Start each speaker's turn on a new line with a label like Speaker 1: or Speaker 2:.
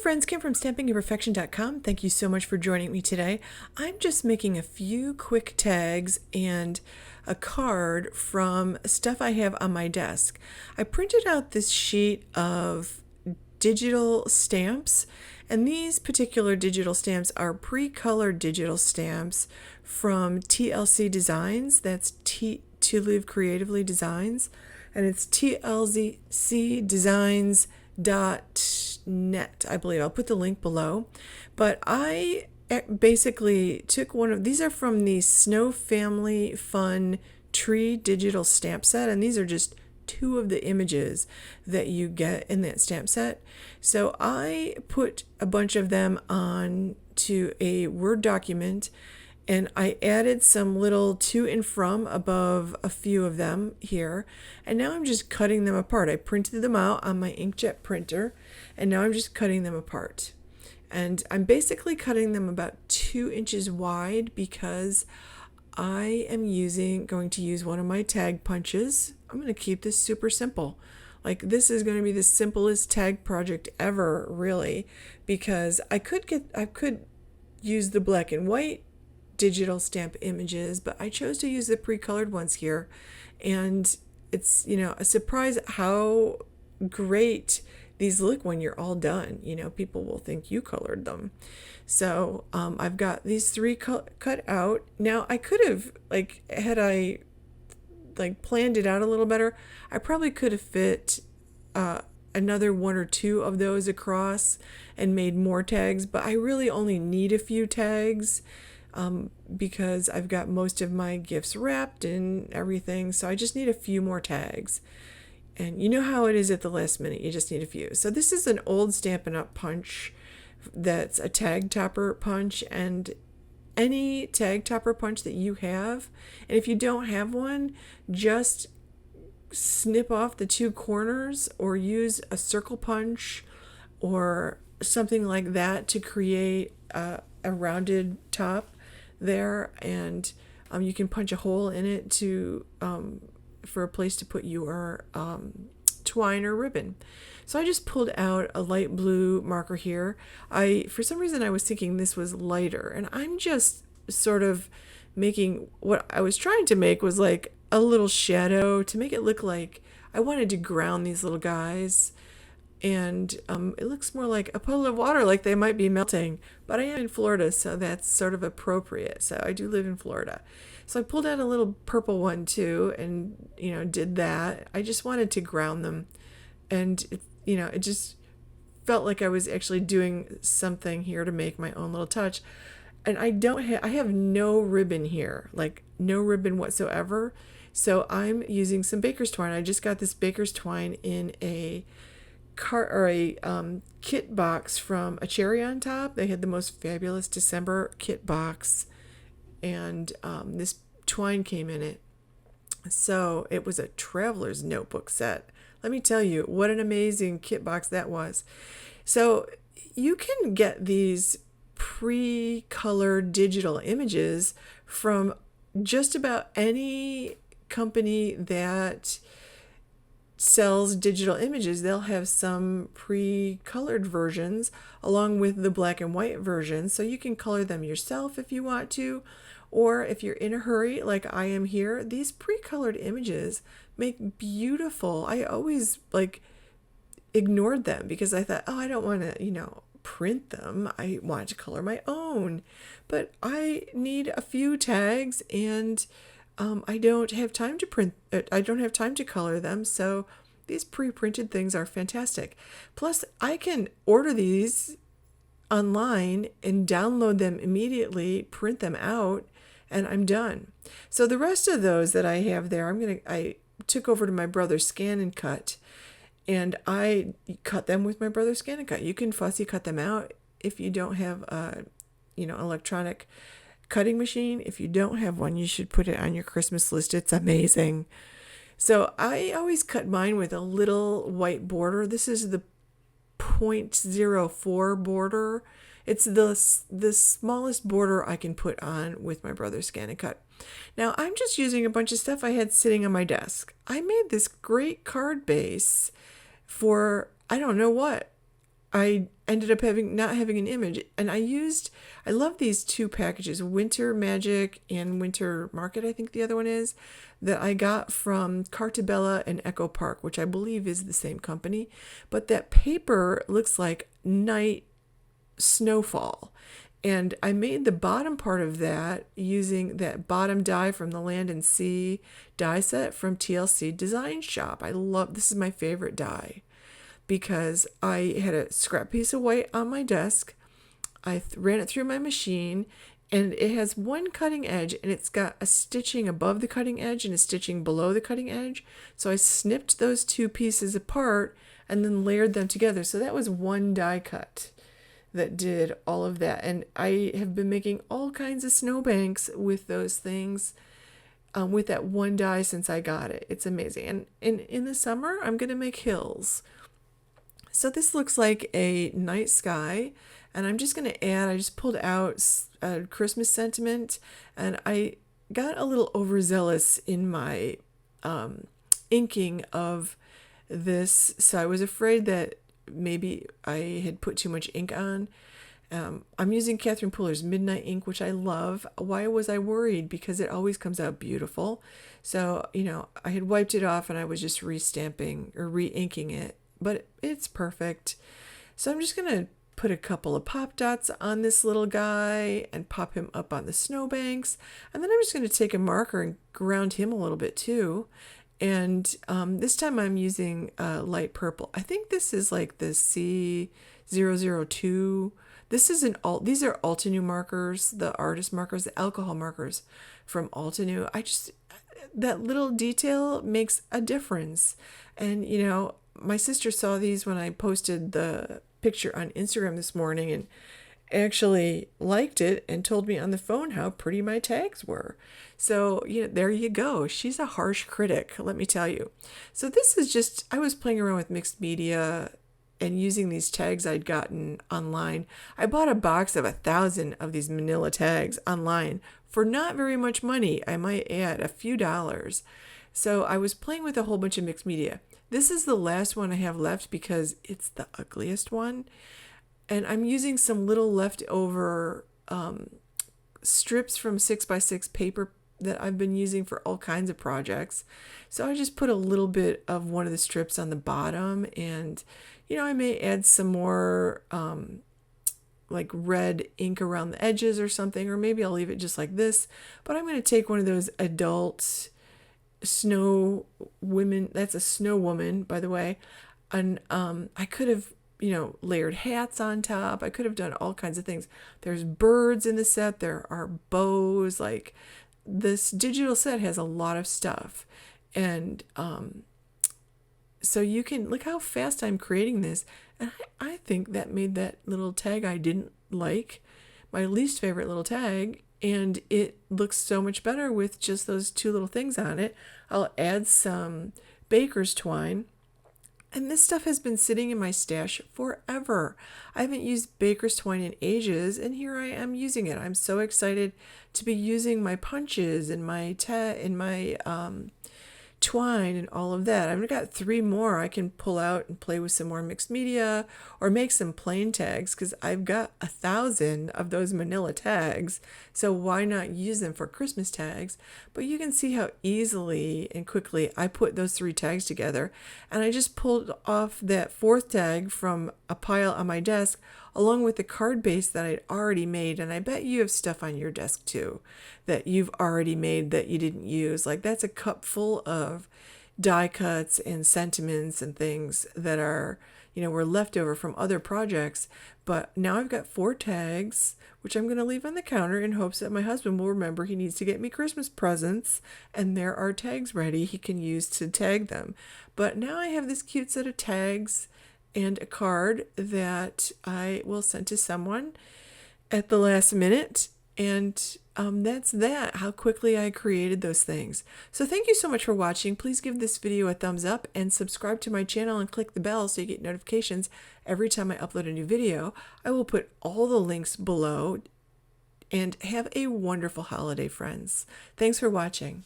Speaker 1: friends, Kim from stampingimperfection.com. Thank you so much for joining me today. I'm just making a few quick tags and a card from stuff I have on my desk. I printed out this sheet of digital stamps, and these particular digital stamps are pre-colored digital stamps from TLC Designs. That's To Live Creatively Designs, and it's tlcdesigns.net, I believe. I'll put the link below. But I basically took one of these, are from the Snow Family Fun Tree digital stamp set, and these are just two of the images that you get in that stamp set. So I put a bunch of them on to a Word document, and I added some little to and from above a few of them here. And now I'm just cutting them apart. I printed them out on my inkjet printer, and now I'm just cutting them apart. And I'm basically cutting them about 2 inches wide because I am going to use one of my tag punches. I'm going to keep this super simple. Like, this is going to be the simplest tag project ever, really, because I could use the black and white digital stamp images, but I chose to use the pre-colored ones here. And it's, a surprise how great these look when you're all done. People will think you colored them. So I've got these three cut out. Now I could have, had I planned it out a little better, I probably could have fit another one or two of those across and made more tags, but I really only need a few tags because I've got most of my gifts wrapped and everything. So I just need a few more tags. And you know how it is at the last minute, you just need a few. So this is an old Stampin' Up! Punch that's a tag topper punch, and any tag topper punch that you have, and if you don't have one, just snip off the two corners or use a circle punch or something like that to create a rounded top there, and you can punch a hole in it to for a place to put your twine or ribbon. So I just pulled out a light blue marker here. For some reason I was thinking this was lighter, and I'm just sort of making, what I was trying to make was like a little shadow to make it look like I wanted to ground these little guys. And it looks more like a puddle of water, like they might be melting. But I am in Florida, so that's sort of appropriate. So I do live in Florida. So I pulled out a little purple one too, and did that. I just wanted to ground them, and it just felt like I was actually doing something here to make my own little touch. And I have no ribbon here, like no ribbon whatsoever. So I'm using some baker's twine. I just got this baker's twine in a kit box from A Cherry on Top. They had the most fabulous December kit box, and this twine came in it. So it was a traveler's notebook set. Let me tell you what an amazing kit box that was. So you can get these pre-colored digital images from just about any company that sells digital images. They'll have some pre-colored versions along with the black and white versions, so you can color them yourself if you want to, or if you're in a hurry like I am here. These pre-colored images make beautiful. I always ignored them because I thought, I don't want to print them. I wanted to color my own, but I need a few tags, and I don't have time to print. I don't have time to color them, so these pre-printed things are fantastic. Plus, I can order these online and download them immediately, print them out, and I'm done. So the rest of those that I have there, I took over to my brother's Scan and Cut, and I cut them with my brother's Scan and Cut. You can fussy cut them out if you don't have electronic cutting machine. If you don't have one, you should put it on your Christmas list. It's amazing. So I always cut mine with a little white border. This is the 0.04 border. It's the smallest border I can put on with my brother's Scan and Cut. Now I'm just using a bunch of stuff I had sitting on my desk. I made this great card base for I don't know what. I ended up not having an image, and I love these two packages, Winter Magic and Winter Market, I think the other one is, that I got from Carta and Echo Park, which I believe is the same company. But that paper looks like night snowfall. And I made the bottom part of that using that bottom die from the Land and Sea die set from TLC Design Shop. This is my favorite die because I had a scrap piece of white on my desk. I ran it through my machine, and it has one cutting edge, and it's got a stitching above the cutting edge and a stitching below the cutting edge. So I snipped those two pieces apart and then layered them together. So that was one die cut that did all of that. And I have been making all kinds of snowbanks with those things, with that one die since I got it. It's amazing. And in the summer, I'm going to make hills. So this looks like a night sky. And I'm just going to add, I just pulled out a Christmas sentiment. And I got a little overzealous in my inking of this. So I was afraid that maybe I had put too much ink on. I'm using Catherine Pooler's Midnight ink, which I love. Why was I worried? Because it always comes out beautiful. So, I had wiped it off and I was just restamping or re-inking it, but it's perfect. So I'm just going to put a couple of pop dots on this little guy and pop him up on the snowbanks. And then I'm just going to take a marker and ground him a little bit too. And this time I'm using light purple. I think this is like the C002. These are Altenew markers, the artist markers, the alcohol markers from Altenew. That little detail makes a difference. And, my sister saw these when I posted the picture on Instagram this morning and actually liked it and told me on the phone how pretty my tags were. So, there you go. She's a harsh critic, let me tell you. So this is just, I was playing around with mixed media and using these tags I'd gotten online. I bought a box of 1,000 of these manila tags online for not very much money. I might add a few dollars. So I was playing with a whole bunch of mixed media. This is the last one I have left because it's the ugliest one. And I'm using some little leftover strips from 6x6 paper that I've been using for all kinds of projects. So I just put a little bit of one of the strips on the bottom, and I may add some more like red ink around the edges or something, or maybe I'll leave it just like this. But I'm going to take one of those adult snow women. That's a snow woman, by the way. And I could have layered hats on top. I could have done all kinds of things. There's birds in the set. There are bows. Like, this digital set has a lot of stuff. And so you can look how fast I'm creating this. And I think that made that little tag I didn't like my least favorite little tag. And it looks so much better with just those two little things on it. I'll add some baker's twine. And this stuff has been sitting in my stash forever. I haven't used baker's twine in ages, and here I am using it. I'm so excited to be using my punches and my twine and all of that. I've got 3 more I can pull out and play with some more mixed media or make some plain tags, because I've got 1,000 of those manila tags. So why not use them for Christmas tags? But you can see how easily and quickly I put those 3 tags together. And I just pulled off that 4th tag from a pile on my desk along with the card base that I'd already made. And I bet you have stuff on your desk too that you've already made that you didn't use. Like, that's a cup full of die cuts and sentiments and things that are, were left over from other projects. But now I've got 4 tags, which I'm going to leave on the counter in hopes that my husband will remember he needs to get me Christmas presents. And there are tags ready he can use to tag them. But now I have this cute set of tags and a card that I will send to someone at the last minute. And that's that, how quickly I created those things. So thank you so much for watching. Please give this video a thumbs up and subscribe to my channel and click the bell so you get notifications every time I upload a new video. I will put all the links below, and have a wonderful holiday, friends. Thanks for watching.